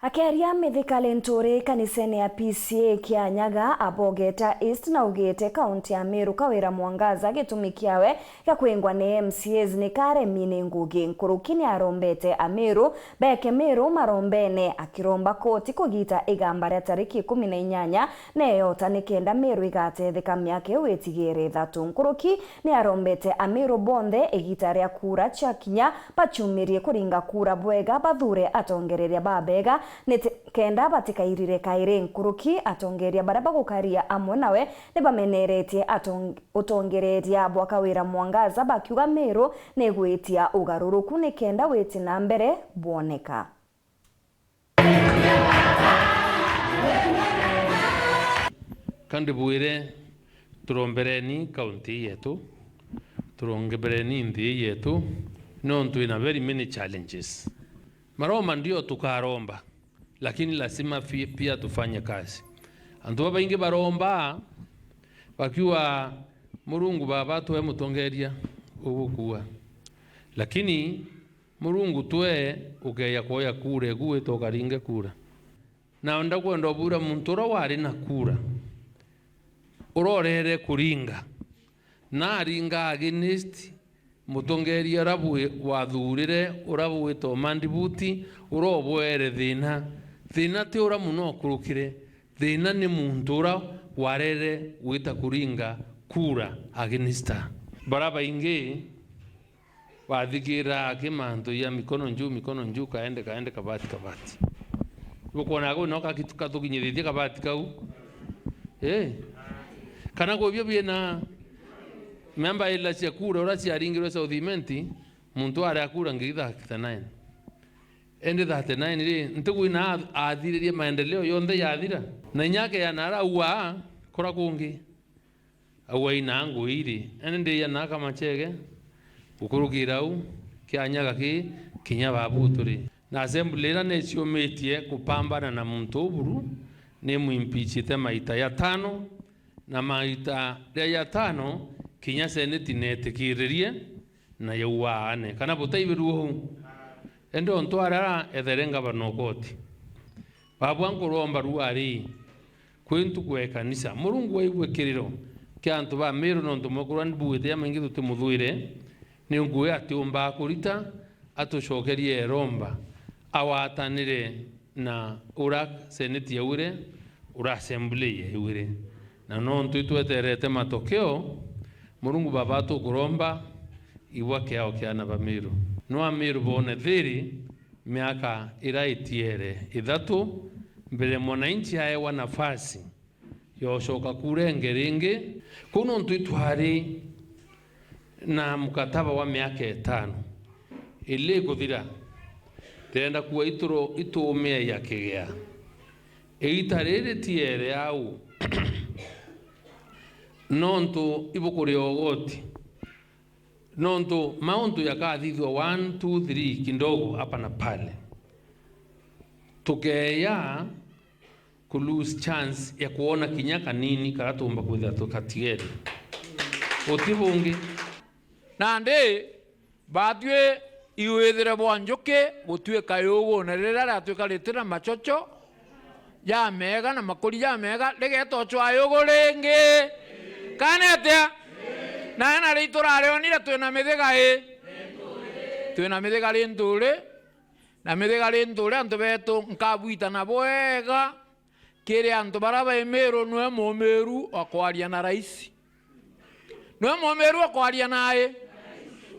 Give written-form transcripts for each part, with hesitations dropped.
Akeria Mithika Lenturi kanisene ya PCA Kianyaga abogeta East na ugete kaunti ya Meru kawira mwangaza gitumi kiawe gakwingwa ni MCAs ni kare mine ngugi nkurukini arombete Ameru beke Meru marombene akiromba koti kugita igambara tariki 18 neyota nikenda Meru igatetheka myake wetigere thatu nkuruki ni arombete Ameru bonde igitaria kura chakinya pachumirie kuringa kura bwega bathure atongereria babega kenda batikairire kaire nkuruki atongeria baraba gukaria amwe nawe nibameneretie utongereria bwakawira mwangaza bakiuga Meru negwitia ugaruruku nikenda witi na mbere boneka. Kandi bwire turombereni kaunti yetu turongebereni ndi yetu nontu ina very many challenges. Maroma ndio tukaromba, lakini lazima pia tufanye kazi. Antu baba inge baromba bakiwa Murungu baba tuwe mutongeria ubukua, lakini Murungu tuwe ugeya koya kure guwe tokaringe kura na onda kwenda bura muntura wari na kura urorere kuringa na aringa against mutongeria rabu wathurire urabu to mandibuti urobwere thina ti ura muno kurukire thina ni muntura warere wita kuringa kura against baraba inge wathigira kimanto ya mikono njuu kaende kabati ukona go no kakitukinyithithia kabati kau kana go byo na memba ila cia kura ora cia ringirwe South Imenti muntu ari akura ngitha 39 ende 39 ri ntugu ina athiririe maendeleo yonthe yathira na nyake ya nara uwa kora kungi awa ina nguiri ende ya naka machege ukurugira u Kianyaga kinya babuturi na assembly na neciometie kupambana na muntu uburu ne muimpeachite maita ya 5 na maita ya 5 kinya seneti netikiririe na yuwane kana butaibiruho endo ntwara etherenga banokoti babwa nkuromba ruari kwintu kwe kanisa Murungu waigwe kiriro kyantu ba Meru nontu mokurani buiteamengi tutimuthuire ni ngwe atiumba kurita atucokerie romba awatanire na ura seneti yaure ura assembly yaure na nontu itweterete matokeo Murungu baba tu kuromba iwa kiao kiana ba Meru no Meru bone thiri miaka iraitiere ithatu mbere mwananchi aewa nafasi yoshoka kurenge ringi kuno ntwitwari na mkataba wa miaka 5 ile kuthira tenda kuwa itume ya kigea eitarere tiere au nonto ibukuri ogoti nonto mauntu yakathithwa 1 2 3 kindogo hapa na pale tukeya ku lose chance ya kuona kinyaka nini karatumba kwitha tukatiere otibungi nande batwe iwethire bwanjuke gutue kayugo na rira ratwikaritira machocho ya mega na makuri ya mega ligetochwa ayugo ringi kanetia na ritura rionire twina mithiga twina mithiga rinturi na mithiga rinturi antu betu nkabwita na bwega kiri antu baraba Meru nwe mumeru akwaria na rais nwe mumeru akwaria naye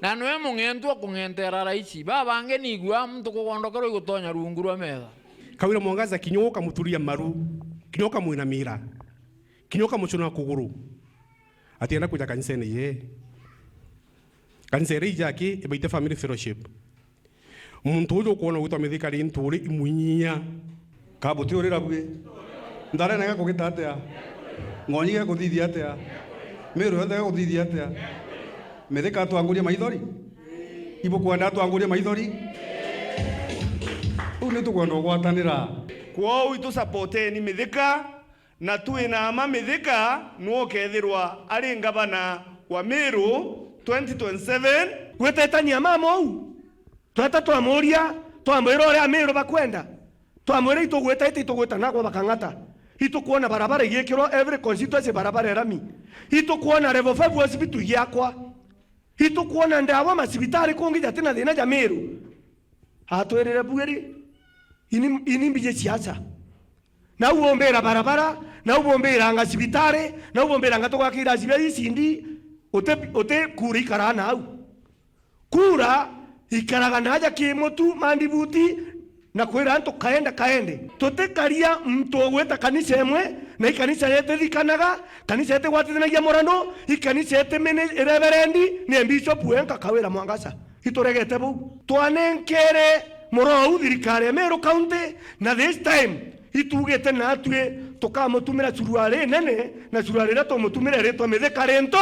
na nwe mungentu kungentera rais babange nigwa mtu kugondokero igutonya rungu rwa metha kawira mwangaza kinyoka muturia maru kinyoka mwina mira kinyoka muchuna kuguru atienda kuja kanisene ye kanisere ijaki ibaite family fellowship muntu ujo kuona witwa Mithika Lenturi imunyia kabuti urira bwe ndare naga kugita atia ng'onyi ga kuthithia atia Meru yothe ga kuthithia atia Mithika twanguria maithori ibo kwenda twanguria maithori uni tukwenda gwatanira kwao itu supporteni Mithika na tuina ama Mithika nuo kethirwa ari ngavana wa Meru 2027 gwetetania mamo tweta twamuria twamwira uria Meru bakwenda twamwire itugweta itugweta nagwa bakang'ata itukuona barabara igikirwo every constituency barabara erami itukuona level 5 hospital yakwa itukuona ndawa masibitari kungi jatina thina ja Meru atwirire bugeri ini mbije siasa na uombera barabara na uombera nga sibitari na uombera nga tugakira sibya sindi ote kura ikarana au kura ikaraga naja kimutu mandibuti na kwira anto kaende tutekaria mtu ogweta kanisa emwe na ikanisa yete thikanaga kanisa yete gwatithanagia morano ikanisa yete mene reverendi ni bishop wenka kawira Mwangasa itoregete bu twanenkere moro thirikari ya Meru County na this time itugete na atwe tukamutumira suruare nene na suruare to mutumira retwa mitheka rento